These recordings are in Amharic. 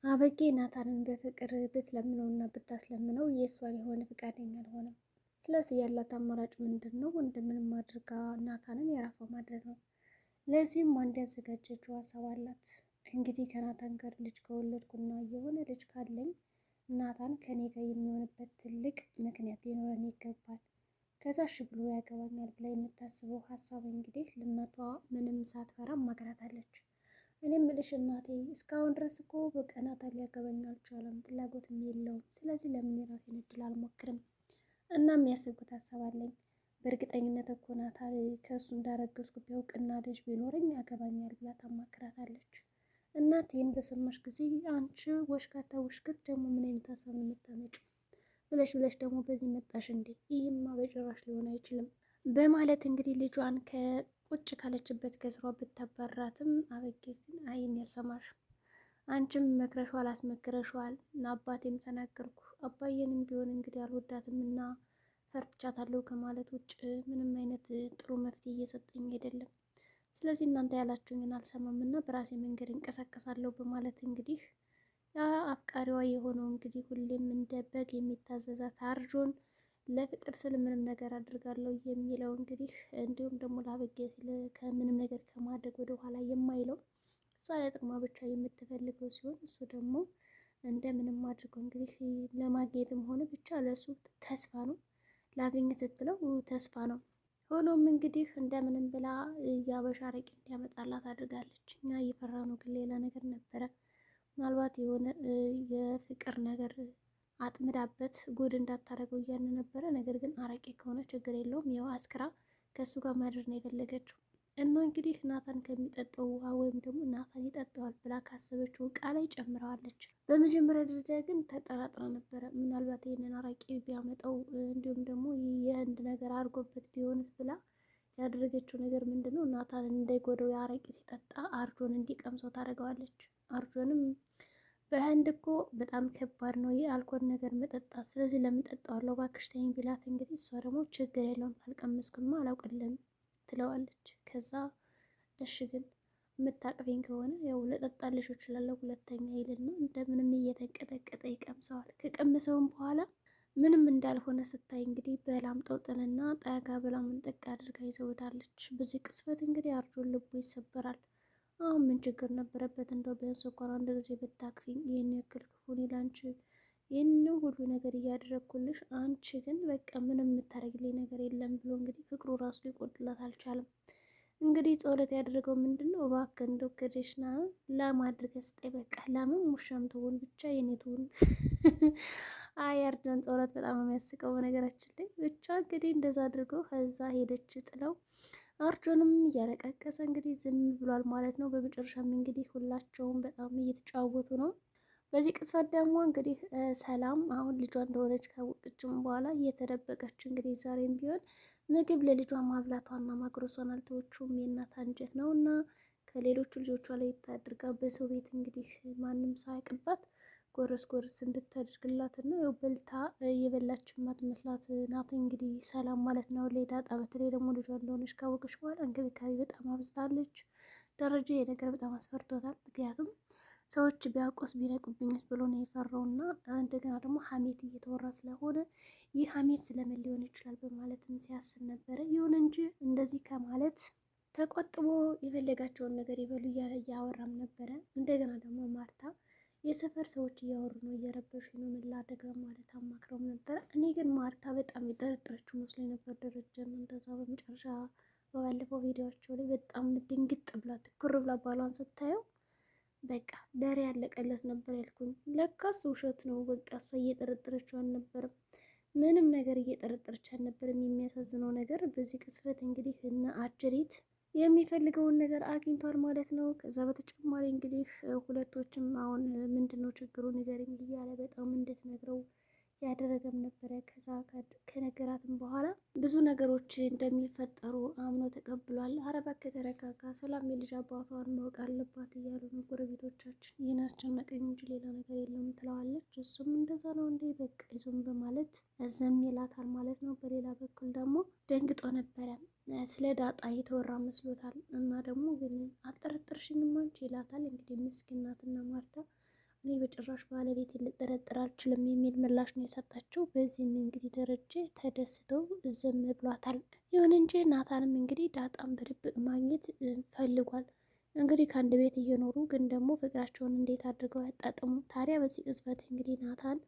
አበጌ ናታንን በፍቅር ብትለምነውና ብታስለምነው የእሷን የሆነ ፈቃደኛ አልሆነም። ስለዚህ ያላት አማራጭ ምንድን ነው? እንደምንም አድርጋ ናታንን የራሷ ማድረግ ነው። ለዚህም አንድ ያዘጋጀችው ሀሳብ አላት። እንግዲህ ከናታን ጋር ልጅ ከወለድኩና የሆነ ልጅ ካለኝ ናታን ከኔ ጋር የሚሆንበት ትልቅ ምክንያት ሊኖረን ይገባል። ከዛ እሺ ብሎ ያገባኛል ብላ የምታስበው ሀሳብ እንግዲህ ለእናቷ ምንም ሳትፈራ ማግራታለች። እኔ ምልሽ እናቴ እስካሁን ድረስ እኮ በቃ ናታን ሊያገባኝ አልቻለም፣ ፍላጎትም የለውም። ስለዚህ ለምን የራሴን እድል አልሞክርም? እና የሚያስቡት ሀሳብ አለኝ። በእርግጠኝነት እኮ ናታን ከእሱ እንዳረገዝኩ ቢያውቅና ልጅ ቢኖረኝ ያገባኛል ብላ ታማክራታለች። እናት ይህን በሰማሽ ጊዜ አንቺ ወሽካታ ውሽክት ደግሞ ምን አይነት ሀሳብ ነው የምታመጪው? ብለሽ ደግሞ በዚህ መጣሽ እንዴ? ይህማ በጭራሽ ሊሆን አይችልም በማለት እንግዲህ ልጇን ቁጭ ካለችበት ከስሯ ብታባራትም አበጌ ግን አይን ያልሰማሽ አንቺም መክረሻል አስመክረሻል እና አባቴም ተናገርኩ አባዬንም ቢሆን እንግዲህ አልወዳትም እና ፈርቻታለሁ ከማለት ውጭ ምንም አይነት ጥሩ መፍትሄ እየሰጠኝ አይደለም። ስለዚህ እናንተ ያላችሁኝን አልሰማም እና በራሴ መንገድ እንቀሳቀሳለሁ በማለት እንግዲህ አፍቃሪዋ የሆነው እንግዲህ ሁሌም እንደ በግ የሚታዘዛት አርጆን ለፍቅር ስል ምንም ነገር አድርጋለሁ የሚለው እንግዲህ እንዲሁም ደግሞ ለአበጌ ስለ ከምንም ነገር ከማድረግ ወደ ኋላ የማይለው እሷ ለጥቅሟ ብቻ የምትፈልገው ሲሆን እሱ ደግሞ እንደምንም አድርገው እንግዲህ ለማግኘትም ሆነ ብቻ ለእሱ ተስፋ ነው፣ ላገኝ ስትለው ተስፋ ነው። ሆኖም እንግዲህ እንደምንም ብላ የአበሻ አረቄ እንዲያመጣላት አድርጋለች። እኛ እየፈራ ነው ግን ሌላ ነገር ነበረ። ምናልባት የሆነ የፍቅር ነገር አጥምዳበት ጉድ እንዳታደርገው እያለ ነበረ። ነገር ግን አረቄ ከሆነ ችግር የለውም፣ ያው አስክራ ከእሱ ጋር ማድረግ ነው የፈለገችው። እና እንግዲህ ናታን ከሚጠጣው ውሃ ወይም ደግሞ ናታን ይጠጣዋል ብላ ካሰበችው እቃ ላይ ጨምረዋለች። በመጀመሪያ ደረጃ ግን ተጠራጥራ ነበረ። ምናልባት ይህንን አረቄ ቢያመጣው እንዲሁም ደግሞ የህንድ ነገር አድርጎበት ቢሆንስ ብላ ያደረገችው ነገር ምንድን ነው? ናታን እንዳይጎዳው የአረቄ ሲጠጣ አርጆን እንዲቀምሰው ታደርገዋለች። አርጆንም በህንድ እኮ በጣም ከባድ ነው የአልኮል ነገር መጠጣት፣ ስለዚህ ለምን ጠጣዋለሁ እባክሽ ተይኝ ቢላት እንግዲህ እሷ ደግሞ ችግር የለውም ካልቀመስክማ አላውቅልም ትለዋለች። ከዛ እሺ ግን የምታቅፈኝ ከሆነ ያው ልጠጣልሽ እችላለሁ ሁለተኛ ይልና እንደምንም እየተንቀጠቀጠ ይቀምሰዋል። ከቀምሰውም በኋላ ምንም እንዳልሆነ ስታይ እንግዲህ በላምጠው ጥልና ጠጋ ብላ ምንጠቅ አድርጋ ይዘውታለች። በዚህ ቅስፈት እንግዲህ አርጆን ልቡ ይሰበራል። አሁን ምን ችግር ነበረበት? እንደው ቢያንስ እንኳን አንድ ጊዜ ብታቅፊኝ፣ ይህን ያክል ክፉን ላንቺ ይህንን ሁሉ ነገር እያደረግኩልሽ፣ አንቺ ግን በቃ ምንም የምታደርግልኝ ነገር የለም ብሎ እንግዲህ ፍቅሩ ራሱ ሊቆርጥለት አልቻለም። እንግዲህ ጸሎት ያደረገው ምንድን ነው? እባክህ እንደው ከደሽና ለማድረግ ስጠኝ፣ በቃ ለምን ሙሻም ትሆን ብቻ የኔ ትሆን። አይ አርጆን ጸሎት በጣም የሚያስቀው በነገራችን ላይ ብቻ እንግዲህ እንደዛ አድርገው ከዛ ሄደች ጥለው። አርጆንም እያለቀቀሰ እንግዲህ ዝም ብሏል ማለት ነው። በመጨረሻም እንግዲህ ሁላቸውም በጣም እየተጫወቱ ነው። በዚህ ቅጽበት ደግሞ እንግዲህ ሰላም አሁን ልጇ እንደሆነች ካወቀችም በኋላ እየተደበቀች እንግዲህ ዛሬም ቢሆን ምግብ ለልጇ ማብላቷና ማጉረሷን አልተወችውም። የእናት አንጀት ነው እና ከሌሎቹ ልጆቿ ላይ ታድርጋ በሰው ቤት እንግዲህ ማንም ሳያውቅባት ጎረስ ጎረስ እንድታደርግላት እና ያው በልታ የበላች ማትመስላት ናት እንግዲህ ሰላም ማለት ነው። ዳጣ በተለይ ደግሞ ልጇ እንደሆነች ካወቀች በኋላ እንክብካቤ በጣም አብዝታለች። ደረጃ የነገር በጣም አስፈርቶታል። ምክንያቱም ሰዎች ቢያውቁስ ቢነቁብኝስ ብሎ ነው የፈራው እና እንደገና ደግሞ ሀሜት እየተወራ ስለሆነ ይህ ሀሜት ስለምን ሊሆን ይችላል በማለትም ሲያስብ ነበረ። ይሁን እንጂ እንደዚህ ከማለት ተቆጥቦ የፈለጋቸውን ነገር ይበሉ እያለ እያወራም ነበረ። እንደገና ደግሞ ማርታ የሰፈር ሰዎች እያወሩ ነው፣ እየረበሹ ነው፣ ምን ላድርግ ማለት አማክረውም ነበረ። እኔ ግን ማርታ በጣም የጠረጠረችው መስሎኝ ነበር ደረጃን። እንደዛ በመጨረሻ በባለፈው ቪዲዮቸው ላይ በጣም ድንግጥ ብላ ትኩር ብላ ባሏን ስታየው በቃ ደሬ ያለቀለት ነበር ያልኩኝ። ለካስ ውሸት ነው። በቃ እሷ እየጠረጠረችው አልነበረም፣ ምንም ነገር እየጠረጠረች አልነበረም። የሚያሳዝነው ነገር በዚህ ቅስፈት እንግዲህ እነ አጅሪት የሚፈልገውን ነገር አግኝቷል ማለት ነው። ከዛ በተጨማሪ እንግዲህ ሁለቶችም አሁን ምንድነው ችግሩ ንገረኝ እያለ በጣም እንድትነግረው ያደረገም ነበረ። ከዛ ከነገራትም በኋላ ብዙ ነገሮች እንደሚፈጠሩ አምኖ ተቀብሏል። ኧረ እባክህ ተረጋጋ፣ ሰላም የልጅ አባቷን ማወቅ አለባት እያሉ ነው ጎረቤቶቻችን። ይህን አስጨነቀኝ እንጂ ሌላ ነገር የለም ትለዋለች። እሱም እንደዛ ነው እንዴ በቃ ይዞም በማለት ዝም ይላታል ማለት ነው። በሌላ በኩል ደግሞ ደንግጦ ነበረ። ስለ ዳጣ የተወራ መስሎታል እና ደግሞ ግን አልጠረጠርሽኝም አንቺ ይላታል። እንግዲህ ምስኪን ናትና ማርታ እኔ በጭራሽ ባለቤት ልጠረጥር አልችልም የሚል ምላሽ ነው የሰጣቸው። በዚህም እንግዲህ ደረጀ ተደስተው ዝም ብሏታል። ይሁን እንጂ ናታንም እንግዲህ ዳጣን በድብቅ ማግኘት ፈልጓል። እንግዲህ ከአንድ ቤት እየኖሩ ግን ደግሞ ፍቅራቸውን እንዴት አድርገው ያጣጥሙ። ታዲያ በዚህ ቅጽበት እንግዲህ ናታን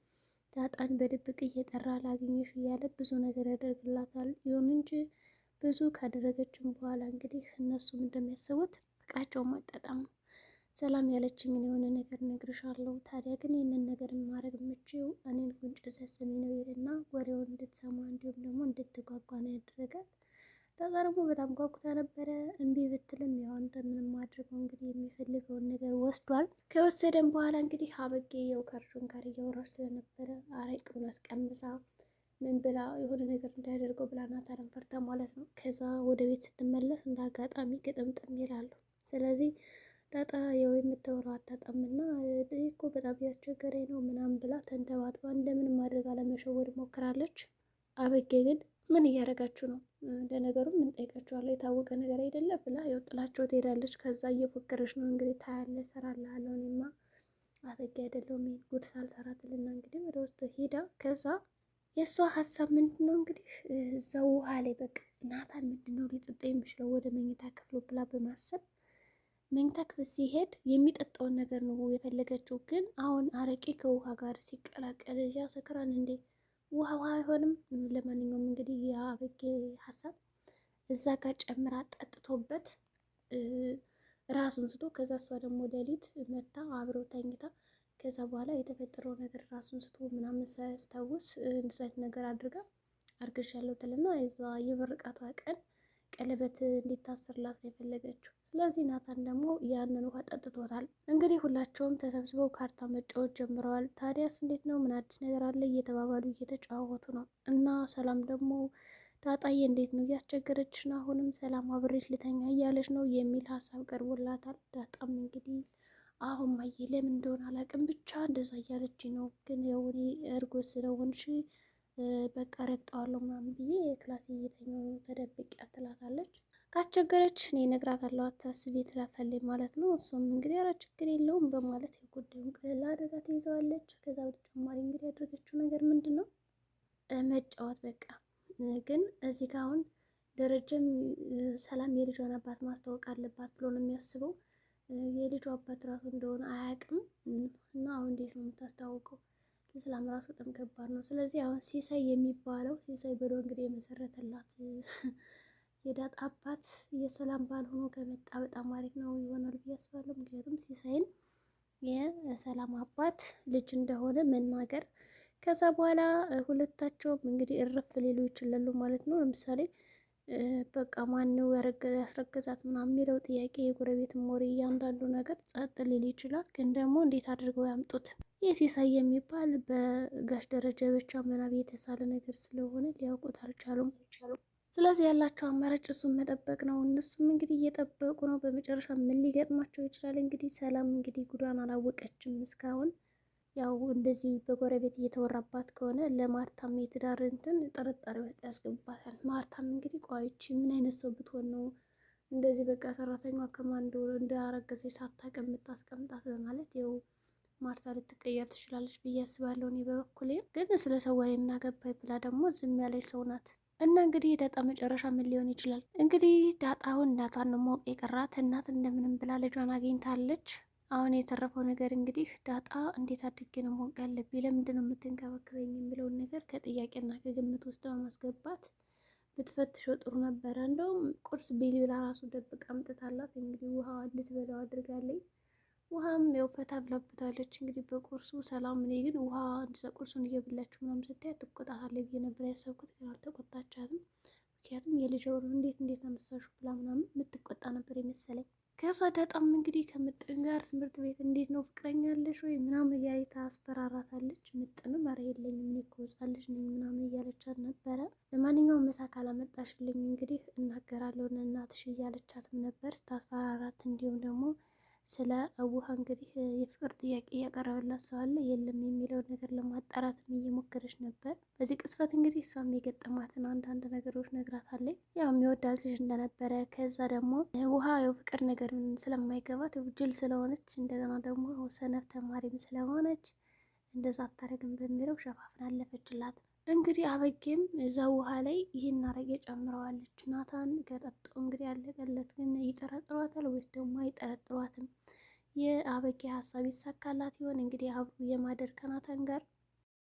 ዳጣን በድብቅ እየጠራ ላግኝሽ እያለ ብዙ ነገር ያደርግላታል። ይሁን እንጂ ብዙ ካደረገችም በኋላ እንግዲህ እነሱም እንደሚያስቡት ፍቅራቸውን ማጣጣም ነው። ሰላም ያለችኝን የሆነ ነገር እነግርሻለሁ፣ ታዲያ ግን ይህንን ነገር ማድረግ የምችው እኔን ጉንጭ ዘስሚ ነው ይልና ወሬውን እንድትሰማ እንዲሁም ደግሞ እንድትጓጓ ነው ያደረጋት። ዳጣ ደግሞ በጣም ጓጉታ ነበረ። እምቢ ብትልም ያው እንደምንም አድርገው እንግዲህ የሚፈልገውን ነገር ወስዷል። ከወሰደን በኋላ እንግዲህ አበጌ ያው ከእርሹን ጋር እያወራች ስለነበረ አረቂውን አስቀምሳ ምን ብላ የሆነ ነገር እንዳያደርገው ብላ ናታንን ፈርታ ማለት ነው። ከዛ ወደ ቤት ስትመለስ እንደ አጋጣሚ ግጥምጥም ይላሉ። ስለዚህ ዳጣ ያው የምታወራው አታጣምና እኮ በጣም ያስቸገረኝ ነው ምናምን ብላ ተንተባትባ እንደምንም ማድረግ አለመሸወድ ሞክራለች። አበጌ ግን ምን እያደረጋችሁ ነው? ለነገሩ ምን ጠይቃችኋለሁ? የታወቀ ነገር አይደለ ብላ ያው ጥላቸው ትሄዳለች። ከዛ እየፎከረች ነው እንግዲህ ታያለ እሰራልሃለሁ እኔማ አበጌ አይደለሁም ይሄን ጉድ ሳልሰራትልና እንግዲህ ወደ ውስጥ ሄዳ ከዛ የእሷ ሀሳብ ምንድን ነው እንግዲህ እዛ ውሃ ላይ በቃ ናታን ምንድን ነው ሊጠጣ የሚችለው ወደ መኝታ ክፍሉ ብላ በማሰብ መኝታ ክፍል ሲሄድ የሚጠጣውን ነገር ነው የፈለገችው። ግን አሁን አረቄ ከውሃ ጋር ሲቀላቀል ያሰክራል እንዴ? ውሃ አይሆንም። ለማንኛውም እንግዲህ የአበጌ ሀሳብ እዛ ጋር ጨምራ ጠጥቶበት ራሱን ስቶ ከዛ እሷ ደግሞ ሌሊት መታ አብረው ተኝታ ከዛ በኋላ የተፈጠረው ነገር ራሱን ስቶ ምናምን ሳያስታውስ እንድሳት ነገር አድርጋ አርግሻለሁ ትልና የዛ የምርቃቷ ቀን ቀለበት እንዲታሰርላት ነው የፈለገችው። ስለዚህ ናታን ደግሞ ያንን ውሃ ጠጥቶታል። እንግዲህ ሁላቸውም ተሰብስበው ካርታ መጫወት ጀምረዋል። ታዲያስ እንዴት ነው? ምን አዲስ ነገር አለ? እየተባባሉ እየተጫወቱ ነው። እና ሰላም ደግሞ ዳጣዬ እንዴት ነው እያስቸገረች ነው? አሁንም ሰላም አብሬሽ ልተኛ እያለች ነው የሚል ሀሳብ ቀርቦላታል። ዳጣም እንግዲህ አሁን ማየ ለምን እንደሆነ አላውቅም ብቻ እንደዛ እያለች ነው። ግን ያው እኔ እርጎ ስለሆንሽ በቃ ረግጠዋለሁ ምናምን ብዬ ክላስ እየተኛሁ ተደብቄ ትላታለች። ካስቸገረች እኔ እነግራታለሁ አታስቢ ትላታለች ማለት ነው። እሱም እንግዲህ ኧረ ችግር የለውም በማለት የጉዳዩን ቀለል አድርጋ ትይዘዋለች። ከዛ በተጨማሪ እንግዲህ ያደረገችው ነገር ምንድን ነው? መጫወት በቃ። ግን እዚህ ጋ አሁን ደረጀም ሰላም የልጇን አባት ማስታወቅ አለባት ብሎ ነው የሚያስበው። የልጇ አባት ራሱ እንደሆነ አያውቅም። እና አሁን እንዴት ነው የምታስታውቀው? ለሰላም ራሱ በጣም ከባድ ነው። ስለዚህ አሁን ሲሳይ የሚባለው ሲሳይ ብሎ እንግዲህ የመሰረተላት የዳጣ አባት የሰላም ባል ሆኖ ከመጣ በጣም አሪፍ ነው ይሆናል ብዬ አስባለሁ። ምክንያቱም ሲሳይን የሰላም አባት ልጅ እንደሆነ መናገር ከዛ በኋላ ሁለታቸውም እንግዲህ እርፍ ሊሉ ይችላሉ ማለት ነው። ለምሳሌ በቃ ማነው ያስረገዛት ምናምን የሚለው ጥያቄ የጎረቤት ወሬ እያንዳንዱ ነገር ጸጥ ሊል ይችላል። ግን ደግሞ እንዴት አድርገው ያምጡት? ይህ ሲሳይ የሚባል በጋሽ ደረጃ ብቻ ምናብ የተሳለ ነገር ስለሆነ ሊያውቁት አልቻሉም። ስለዚህ ያላቸው አማራጭ እሱን መጠበቅ ነው። እነሱም እንግዲህ እየጠበቁ ነው። በመጨረሻ ምን ሊገጥማቸው ይችላል? እንግዲህ ሰላም እንግዲህ ጉዷን አላወቀችም እስካሁን። ያው እንደዚህ በጎረቤት እየተወራባት ከሆነ ለማርታም የትዳር እንትን ጥርጣሬ ውስጥ ያስገባታል። ማርታም እንግዲህ ቆይቺ ምን አይነት ሰው ብትሆን ነው እንደዚህ በቃ ሰራተኛዋ ከማንዶ እንዳረገዘ ሳታውቅ የምታስቀምጣት በማለት ያው ማርታ ልትቀየር ትችላለች ብዬ አስባለሁ። እኔ በበኩሌ ግን ስለ ሰው ወሬ የምናገባኝ ብላ ደግሞ ዝም ያለች ሰው ናት። እና እንግዲህ የዳጣ መጨረሻ ምን ሊሆን ይችላል? እንግዲህ ዳጣውን እናቷን ነው ማወቅ የቀራት። እናት እንደምንም ብላ ልጇን አግኝታለች። አሁን የተረፈው ነገር እንግዲህ ዳጣ እንዴት አድርጌ ነው ማወቅ ያለብኝ፣ ለምንድን ነው የምትንከባከበኝ የሚለውን ነገር ከጥያቄና ከግምት ውስጥ በማስገባት ብትፈትሸው ጥሩ ነበረ። እንደውም ቁርስ ቤሊ ብላ ራሱ ደብቃ አምጥታላት እንግዲህ ውሃ እንድትበላው አድርጋለች። ውሃም ያው ፈታ ብላብታለች እንግዲህ በቁርሱ ሰላም። እኔ ግን ውሃ እንደዛ ቁርሱን እየበላችሁ ምናምን ስታይ ትቆጣታለች ብዬ ነበር ያሰብኩት፣ ግን አልተቆጣቻትም። ምክንያቱም የልጅ ወሩ እንዴት አነሳሹ ብላ ምናምን የምትቆጣ ነበር የመሰለኝ። ከዛ ዳጣም እንግዲህ ከምጥን ጋር ትምህርት ቤት እንዴት ነው ፍቅረኛ አለሽ ወይ ምናምን እያለች ታስፈራራታለች። ምጥንም ኧረ የለኝም እኔ እኮ ሕፃን ልጅ ነኝ ምናምን እያለቻት ነበረ። ለማንኛውም ምሳ ካላመጣሽልኝ እንግዲህ እናገራለሁ እናትሽ እያለቻትም ነበር ስታስፈራራት። እንዲሁም ደግሞ ስለ ውሃ እንግዲህ የፍቅር ጥያቄ ያቀረበላት ሰው አለ የለም የሚለውን ነገር ለማጣራትም እየሞከረች ነበር። በዚህ ቅጽበት እንግዲህ እሷም የገጠማትን አንዳንድ ነገሮች ነግራታለች። ያው የሚወዳት ልጅ እንደነበረ ከዛ ደግሞ ውሃ ያው ፍቅር ነገር ስለማይገባት ጅል ስለሆነች እንደገና ደግሞ ሰነፍ ተማሪም ስለሆነች እንደዛ አታረግም በሚለው ሸፋፍና አለፈችላት። እንግዲህ አበጌም እዛ ውሃ ላይ ይህን አረጌ ጨምረዋለች። ናታን ከጠጣው እንግዲህ ያለቀለት። ግን ይጠረጥሯታል ወይስ ደግሞ አይጠረጥሯትም? የአበጌ ሀሳብ ይሳካላት ይሆን? እንግዲህ አብሮ የማደር ከናታን ጋር